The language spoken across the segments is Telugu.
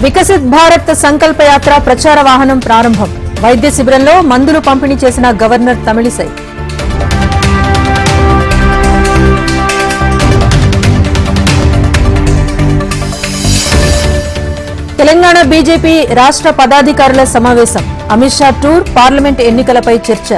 వికసిత్ భారత్ సంకల్ప యాత్ర ప్రచార వాహనం ప్రారంభం. వైద్య శిబిరంలో మందులు పంపిణీ చేసిన గవర్నర్ తమిళిసై. తెలంగాణ బీజేపీ రాష్ట్ర పదాధికారుల సమావేశం. అమిత్ షా టూర్, పార్లమెంట్ ఎన్నికలపై చర్చ.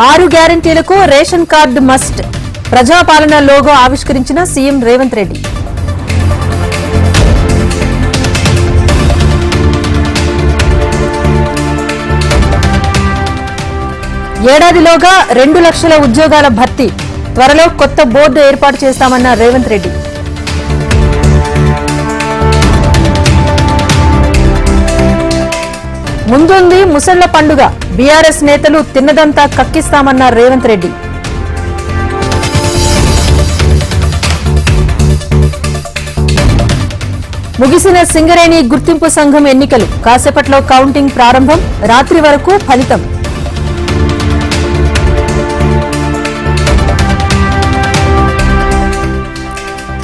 ఆరు గ్యారంటీలకు రేషన్ కార్డు మస్ట్. ప్రజాపాలన లోగో ఆవిష్కరించిన సీఎం రేవంత్ రెడ్డి. ఏడాదిలోగా 2 లక్షల ఉద్యోగాల భర్తీ. త్వరలో కొత్త బోర్డు ఏర్పాటు చేస్తామన్న రేవంత్ రెడ్డి. ముందుంది ముసళ్ల పండుగ. బీఆర్ఎస్ నేతలు తిన్నదంతా కక్కిస్తామన్న రేవంత్ రెడ్డి. ముగిసిన సింగరేణి గుర్తింపు సంఘం ఎన్నికలు. కాసేపట్లో కౌంటింగ్ ప్రారంభం. రాత్రి వరకు ఫలితం.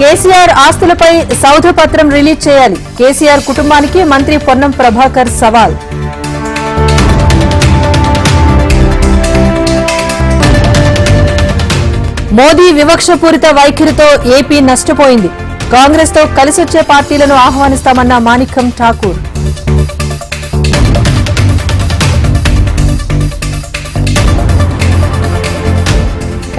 కేసీఆర్ ఆస్తులపై సౌధ పత్రం రిలీజ్ చేయాలి. కేసీఆర్ కుటుంబానికి మంత్రి పొన్నం ప్రభాకర్ సవాల్. మోదీ వివక్షపూరిత వైఖరితో ఏపీ నష్టపోయింది. కాంగ్రెస్ తో కలిసొచ్చే పార్టీలను ఆహ్వానిస్తామన్న మాణిక్యం ఠాకూర్.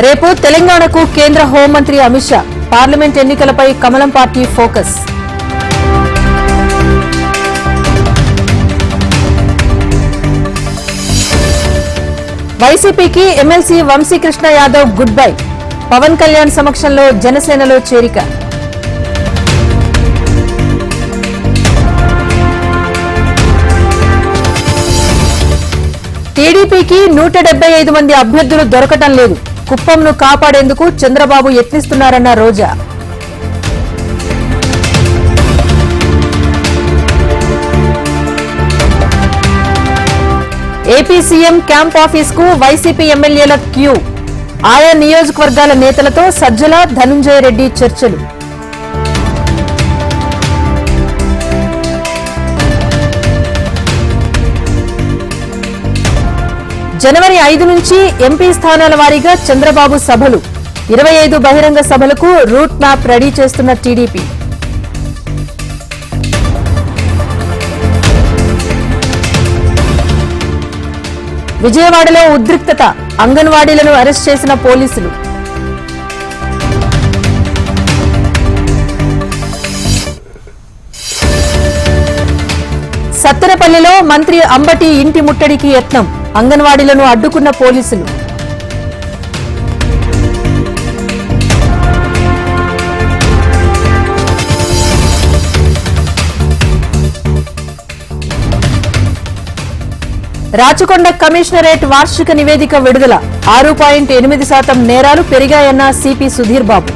రేపు తెలంగాణకు కేంద్ర హోంమంత్రి అమిత్ షా. పార్లమెంట్ ఎన్నికలపై కమలం పార్టీ ఫోకస్. వైసీపీకి MLC Vamsikrishna Yadav good bye. Pawan Kalyan సమక్షంలో జనసేనలో చేరిక. టీడీపీకి 175 మంది అభ్యర్థులు దొరకటం లేదు. కుప్పంను కాపాడేందుకు చంద్రబాబు యత్నిస్తున్నారన్న రోజా. ఏపీ సీఎం క్యాంప్ ఆఫీస్ కు వైసీపీ ఎమ్మెల్యేల క్యూ. ఆయా నియోజకవర్గాల నేతలతో సజ్జల, ధనుంజయ రెడ్డి చర్చలు. జనవరి 5 నుంచి ఎంపీ స్థానాల వారీగా చంద్రబాబు సభలు. 25 బహిరంగ సభలకు రూట్ మ్యాప్ రెడీ చేస్తున్న టీడీపీ. విజయవాడలో ఉద్రిక్తత. అంగన్వాడీలను అరెస్ట్ చేసిన పోలీసులు. సత్తెనపల్లిలో మంత్రి అంబటి ఇంటి ముట్టడికి యత్నం. అంగన్వాడీలను అడ్డుకున్న పోలీసులు. రాచకొండ కమిషనరేట్ వార్షిక నివేదిక విడుదల. 6.8% నేరాలు పెరిగాయన్న సిపి సుధీర్ బాబు.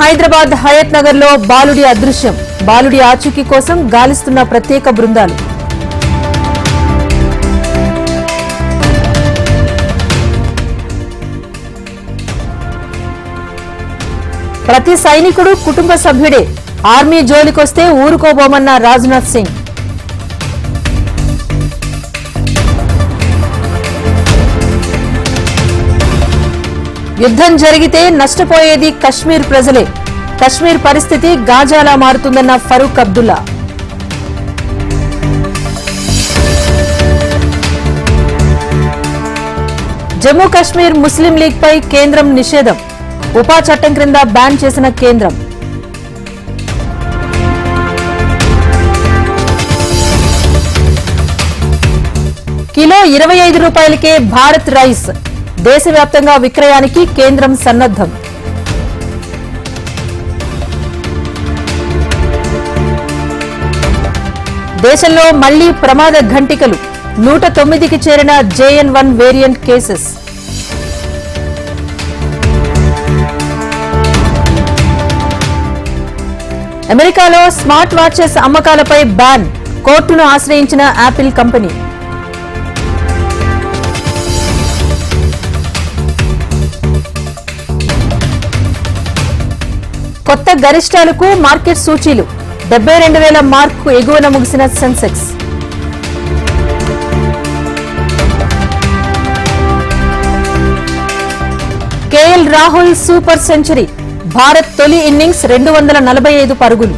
హైదరాబాద్ హయత్ నగర్ లో బాలుడి అదృశ్యం. బాలుడి ఆచూకీ కోసం గాలిస్తున్న ప్రత్యేక బృందాలు. ప్రతి సైనికుడు కుటుంబ సభ్యుడే. ఆర్మీ జోలికొస్తే ఊరుకోబోమన్న రాజ్నాథ్ సింగ్. యుద్ధం జరిగితే నష్టపోయేది కశ్మీర్ ప్రజలే. కశ్మీర్ పరిస్థితి గాజాలా మారుతుందన్న ఫరూక్ అబ్దుల్లా. జమ్మూ కశ్మీర్ ముస్లిం లీగ్ పై కేంద్రం నిషేధం. ఉపా చట్టం క్రింద బ్యాన్ చేసిన కేంద్రం. కిలో 25 రూపాయలకే భారత్ రైస్. దేశవ్యాప్తంగా విక్రయానికి కేంద్రం సన్నద్దం. దేశంలో మళ్లీ ప్రమాద ఘంటికలు. 109కి చేరిన JN1 వేరియంట్ కేసెస్. అమెరికాలో స్మార్ట్ వాచెస్ అమ్మకాలపై బ్యాన్. కోర్టును ఆశ్రయించిన యాపిల్ కంపెనీ. కొత్త గరిష్టాలకు మార్కెట్ సూచీలు 72,000 మార్కు ఎగువన ముగిసిన Sensex. KL Rahul super century. Bharat తొలి ఇన్నింగ్స్ 245 పరుగులు.